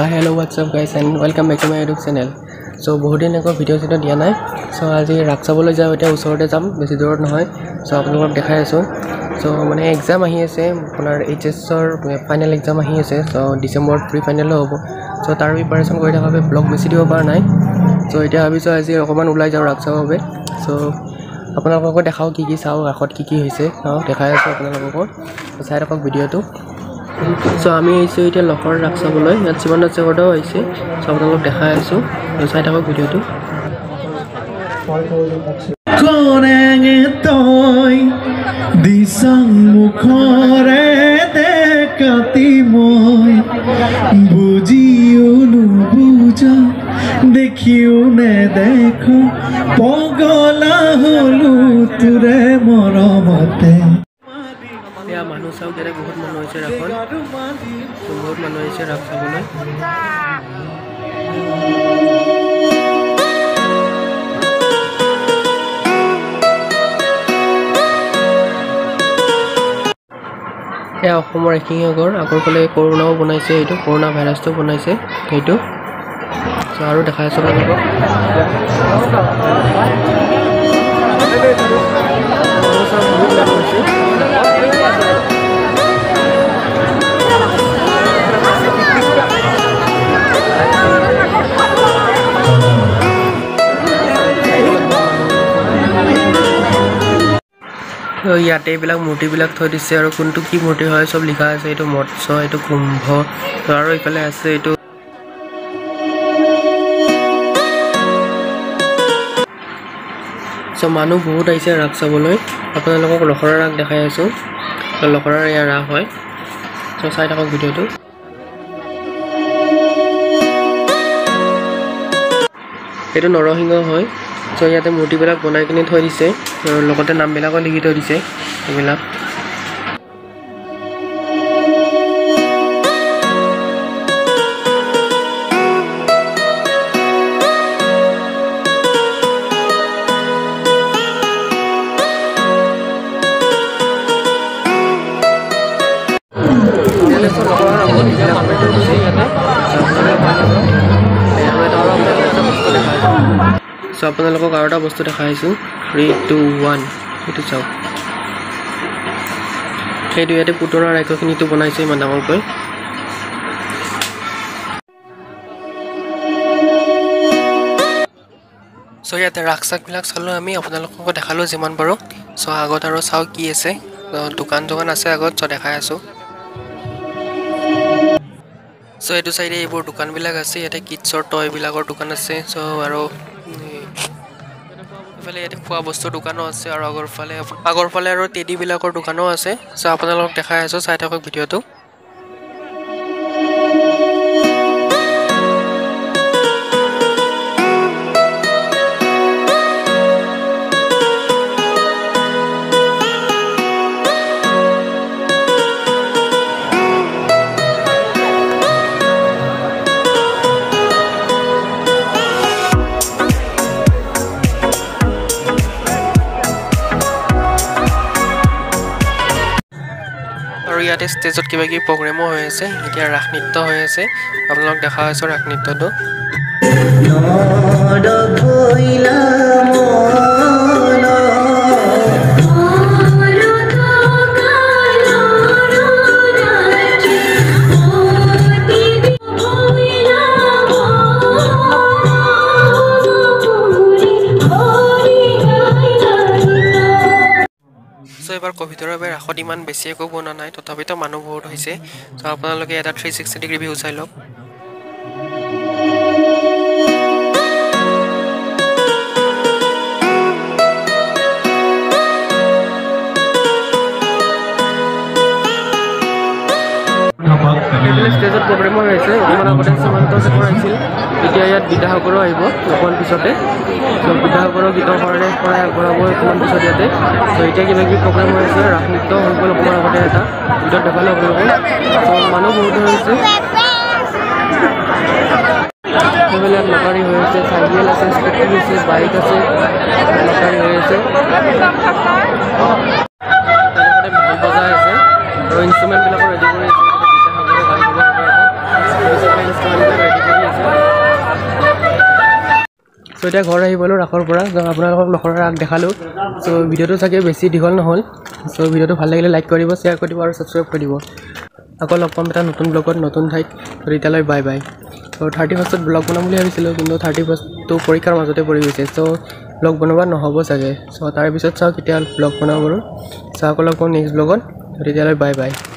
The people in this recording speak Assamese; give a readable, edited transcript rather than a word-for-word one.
Hi, hello, what's up guys and welcome back to my YouTube channel. So বহুত দিন আকৌ ভিডিও চিডিও দিয়া নাই। So আজি ৰাস চাবলৈ যাওঁ, এতিয়া ওচৰতে যাম, বেছি দূৰত নহয়। So আপোনালোকক দেখাই আছোঁ। So মানে এক্সাম আহি আছে, আপোনাৰ এইচএছৰ ফাইনেল এক্সাম আহি আছে। So ডিচেম্বৰত প্ৰি ফাইনেলো হ'ব। So তাৰ প্ৰিপাৰেশ্যন কৰি থকাৰ বাবে ব্লগ বেছি দিব পৰা নাই। So এতিয়া ভাবিছোঁ আজি অকণমান ওলাই যাওঁ ৰাস চাবৰ বাবে। So আপোনালোকক দেখাওঁ কি চাওঁ, ৰাসত কি হৈছে দেখাই আছোঁ আপোনালোকক। চাই থাকক ভিডিঅ'টো। So আমি আহিছোঁ এতিয়া লখৰ ৰাস চাবলৈ, ইয়াত শ্ৰীমন্ত চেগৰদাও আহিছে। So আপোনালোকক দেখাই আছোঁ, চাই থাকক ভিডিঅ'টো। কৰেঙে তই দিছং মুখৰে দেখাতি মই বুজিও নুবুজ দেখিও নেদেখ পগলা হলো তোৰে মৰমতে। এয়া মানুহ চাওক, ইয়াতে বহুত মানুহ হৈছে ৰাসত। বহুত মানুহ আহিছে ৰাস চাবলৈ। এয়া অসমৰ এশিঙীয়া গড়, আগৰ ফালে কৰোণাও বনাইছে, এইটো কৰোণা ভাইৰাছটো বনাইছে সেইটো। চ' আৰু দেখাই আছোঁ আপোনালোকক। ইয়াতে এইবিলাক মূৰ্তিবিলাক থৈ দিছে আৰু কোনটো কি মূৰ্তি হয় চব লিখা আছে। এইটো মৎস্য, এইটো কুম্ভ, আৰু এইফালে আছে এইটো চ' মানুহ বহুত আহিছে ৰাস চাবলৈ। আপোনালোকক লখৰাৰ ৰাস দেখাই আছোঁ। লখৰাৰ ইয়াৰ ৰাস হয়। চ' চাই থাকক ভিডিঅ'টো। এইটো নৰসিংহ হয়। চ' ইয়াতে মূৰ্তিবিলাক বনাই কিনি থৈ দিছে আৰু লগতে নামবিলাকো লিখি থৈ দিছে এইবিলাক। চ' আপোনালোকক আৰু এটা বস্তু দেখাইছোঁ। 3, 2, 1 সেইটো চাওক। সেইটো ইয়াতে পুতলা ৰাক্ষসখিনিটো বনাইছে ইমান ডাঙৰকৈ। চ' ইয়াতে ৰাস চাকবিলাক চালোঁ আমি, আপোনালোকক দেখালোঁ যিমান পাৰোঁ। চ' আগত আৰু চাওক কি আছে, দোকান আছে আগত। চ' দেখাই আছোঁ। চ' এইটো চাইডে এইবোৰ দোকানবিলাক আছে, ইয়াতে কিডছৰ টয়বিলাকৰ দোকান আছে। চ' আৰু ইফালে ইয়াতে খোৱা বস্তুৰ দোকানো আছে আৰু আগৰ ফালে আৰু টেডিবিলাকৰ দোকানো আছে। চ' আপোনালোকক দেখাই আছোঁ, চাই থাকক ভিডিঅ'টো। আৰু ইয়াতে ষ্টেজত কিবা কিবি প্ৰগ্ৰেমো হৈ আছে। এতিয়া ৰাস নৃত্য হৈ আছে, আপোনালোক দেখা হৈছে ৰাস নৃত্যটো। চ' এইবাৰ ক'ভিডৰ বাবে ৰাসত ইমান বেছি একো বনোৱা নাই, তথাপিতো মানুহ বহুত হৈছে। চ' আপোনালোকে এটা 360 ডিগ্ৰী ভিউ চাই লওক। ষ্টেজত প্ৰগ্ৰেমো হৈ আছে। অকণমান আগতে শ্ৰীমন্ত চেগৰ আহিছিল, এতিয়া ইয়াত বিদ্যাসাগৰো আহিব অকণমান পিছতে। চ' বিদ্যাসাগৰৰ গীতৰ পৰাই আগবঢ়াব অকণমান পিছত ইয়াতে। চ' এতিয়া কিবা কিবি প্ৰগ্ৰেম হৈ আছে, ৰাস নৃত্য হৈ গ'ল অকণমান আগতে এটা ভিতৰত দেখালে আপোনালোকক। চ' মানুহ বহুত হৈছে। সেইবিলাক লটাৰী হৈ আছে, চাইকেল আছে, স্কুটি আছে, বাইক আছে, লটাৰী হৈ আছে। বজাই আছে আৰু ইনষ্ট্ৰুমেণ্টবিলাকো ৰেডি কৰি আছে। এতিয়া ঘৰ আহি পালোঁ ৰাসৰ পৰা আপোনালোকক লখৰাৰ ৰাস দেখালোঁ চ' ভিডিঅ'টো চাগে বেছি দীঘল নহ'ল চ' ভিডিঅ'টো ভাল লাগিলে লাইক কৰিব শ্বেয়াৰ কৰিব আৰু ছাবস্ক্ৰাইব কৰি দিব আকৌ লগ পাম এটা নতুন ব্লগত নতুন ঠাইত তেতিয়ালৈ বাই বাই চ' 31st ব্লগ বনাম বুলি ভাবিছিলোঁ কিন্তু 31st পৰীক্ষাৰ মাজতে পৰি গৈছে চ' ব্লগ বনাব নহ'ব চাগে চ' তাৰপিছত চাওঁ কেতিয়া ব্লগ বনাব পাৰোঁ চ' আকৌ লগ পাম নেক্সট ব্লগত তেতিয়ালৈ বাই বাই